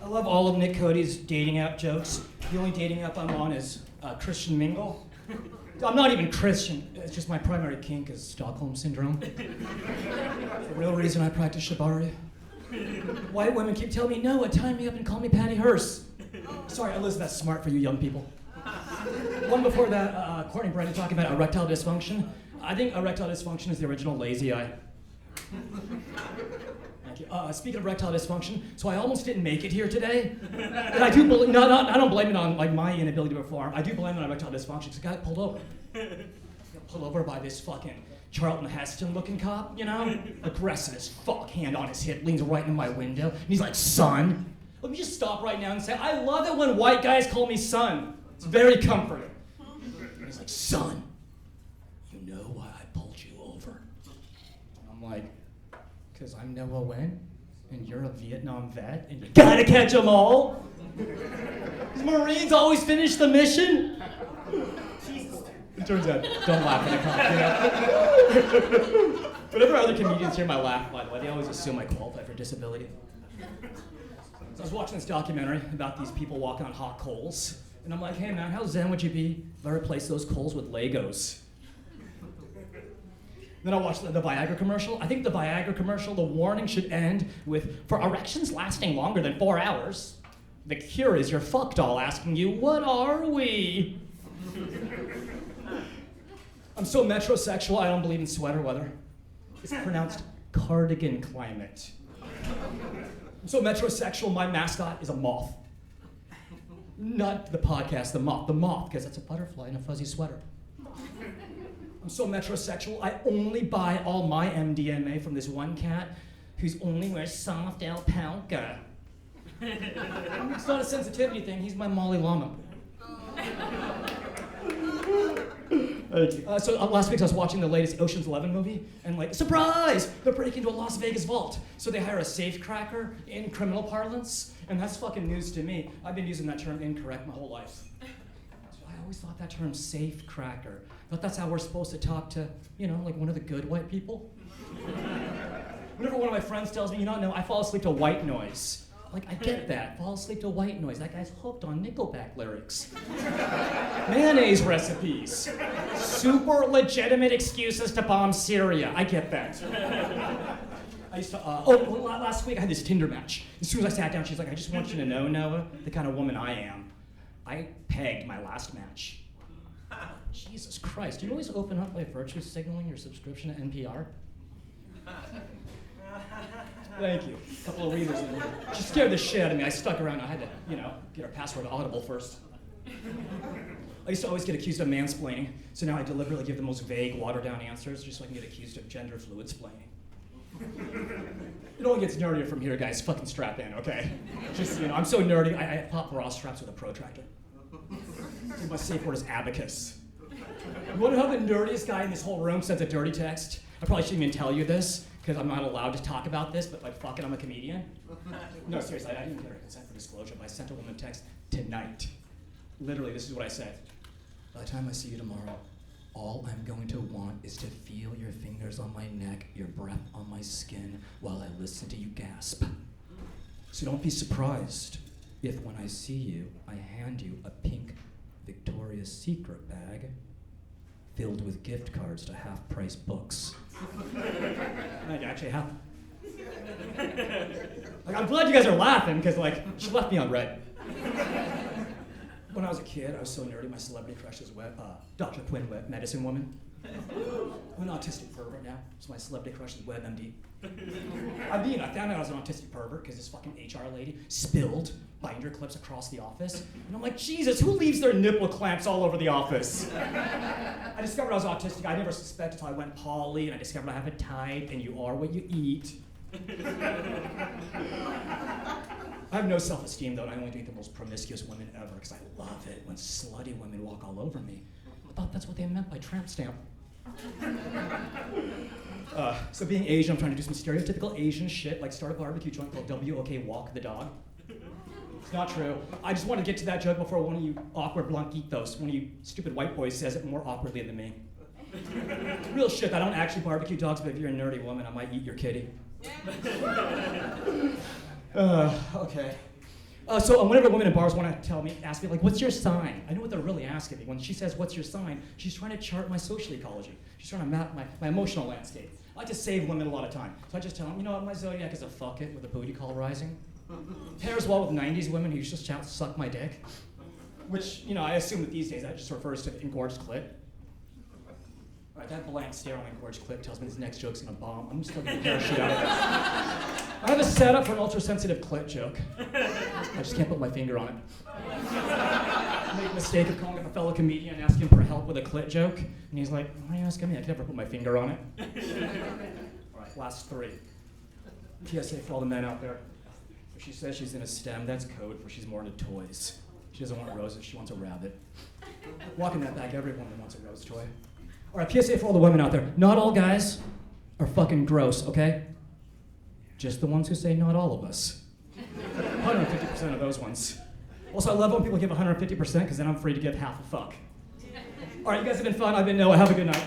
I love all of Nick Cody's dating app jokes. The only dating app I'm on is Christian Mingle. I'm not even Christian. It's just my primary kink is Stockholm Syndrome. The real reason I practice Shibari. White women keep telling me, no, tie me up and call me Patty Hearst. Sorry, Elizabeth, that's smart for you young people. One before that, Courtney Brennan talking about erectile dysfunction. I think erectile dysfunction is the original lazy eye. Thank you. Speaking of erectile dysfunction, so I almost didn't make it here today. And I do believe, I don't blame it on like my inability to perform. I do blame it on erectile dysfunction because I got pulled over. Got pulled over by this fucking Charlton Heston looking cop, you know? Aggressive as fuck, hand on his hip, leans right in my window. And he's like, son. Let me just stop right now and say, I love it when white guys call me son. It's very comforting. And he's like, son, you know why I pulled you over? And I'm like, because I'm Noah Wen, and you're a Vietnam vet, and you gotta catch them all? These Marines always finish the mission? Jesus. It turns out, don't laugh at a cop, you know? Whenever other comedians hear my laugh, by the way, they always assume I qualify for disability. So I was watching this documentary about these people walking on hot coals, and I'm like, hey man, how zen would you be if I replaced those coals with Legos? Then I watched the Viagra commercial. I think the Viagra commercial, the warning should end with, for erections lasting longer than 4 hours, the cure is your fuck doll asking you, what are we? I'm so metrosexual, I don't believe in sweater weather. It's pronounced cardigan climate. I'm so metrosexual, my mascot is a moth. Not the podcast, the moth, because that's a butterfly in a fuzzy sweater. I'm so metrosexual, I only buy all my MDMA from this one cat who's only wears soft alpaca. It's not a sensitivity thing, he's my Molly Llama. So last week I was watching the latest Ocean's 11 movie, and like, surprise! They're breaking into a Las Vegas vault. So they hire a safecracker in criminal parlance, and that's fucking news to me. I've been using that term incorrect my whole life. I always thought that term safecracker. I thought that's how we're supposed to talk to, you know, like one of the good white people. Whenever one of my friends tells me, you don't know, I fall asleep to white noise. Like, I get that. Fall asleep to white noise. That guy's hooked on Nickelback lyrics. Mayonnaise recipes. Super legitimate excuses to bomb Syria. I get that. I used to, last week I had this Tinder match. As soon as I sat down, she's like, I just want you to know, Noah, the kind of woman I am. I pegged my last match. Jesus Christ, do you always open up by virtue signaling your subscription to NPR? Thank you. A couple of readers in there. She scared the shit out of me. I stuck around. I had to, get her password Audible first. I used to always get accused of mansplaining, so now I deliberately give the most vague, watered-down answers just so I can get accused of gender fluid splaining. It only gets nerdier from here, guys. Fucking strap in, okay? Just, I'm so nerdy, I pop bra straps with a protractor. My safe word is abacus. You wanna know how the nerdiest guy in this whole room sends a dirty text? I probably shouldn't even tell you this, because I'm not allowed to talk about this, but like, fuck it, I'm a comedian. No, seriously, I didn't get her consent for disclosure, but I sent a woman a text tonight. Literally, this is what I said. By the time I see you tomorrow, all I'm going to want is to feel your fingers on my neck, your breath on my skin, while I listen to you gasp. So don't be surprised if when I see you, I hand you a pink Victoria's Secret bag filled with gift cards to half-price books. I actually have. Like, I'm glad you guys are laughing, because she left me on red. When I was a kid, I was so nerdy, my celebrity crush was Dr. Quinn, medicine woman. I'm an autistic pervert now, so my celebrity crush is WebMD. I found out I was an autistic pervert because this fucking HR lady spilled binder clips across the office. And I'm like, Jesus, who leaves their nipple clamps all over the office? I discovered I was autistic. I never suspected until I went poly, and I discovered I have a type, and you are what you eat. I have no self-esteem, though, and I only date the most promiscuous women ever, because I love it when slutty women walk all over me. I thought that's what they meant by tramp stamp. So being Asian, I'm trying to do some stereotypical Asian shit, like start a barbecue joint called WOK Walk the Dog. It's not true. I just want to get to that joke before one of you awkward blanquitos, one of you stupid white boys says it more awkwardly than me. Real shit, I don't actually barbecue dogs, but if you're a nerdy woman, I might eat your kitty. Okay. So whenever women in bars want to ask me, like, what's your sign? I know what they're really asking me. When she says, what's your sign? She's trying to chart my social ecology. She's trying to map my emotional landscape. I like to save women a lot of time. So I just tell them, you know what, my zodiac is a fuck it with a booty call rising. Pairs well with 90s women who just shout, suck my dick. Which, you know, I assume that these days that just refers to engorged clit. All right, that blank stare on engorged clit tells me this next joke's gonna bomb. I'm just gonna parachute out of this. I have a setup for an ultra-sensitive clit joke. I just can't put my finger on it. I made the mistake of calling up a fellow comedian and asking for help with a clit joke. And he's like, why are you asking me? I can never put my finger on it. All right, last three. PSA for all the men out there. If she says she's in a STEM, that's code for she's more into toys. She doesn't want roses, she wants a rabbit. Walking that back, every woman wants a rose toy. All right, PSA for all the women out there. Not all guys are fucking gross, okay? Just the ones who say not all of us. 150% of those ones. Also, I love when people give 150% because then I'm free to give half a fuck. All right, you guys have been fun. I've been Noah. Have a good night.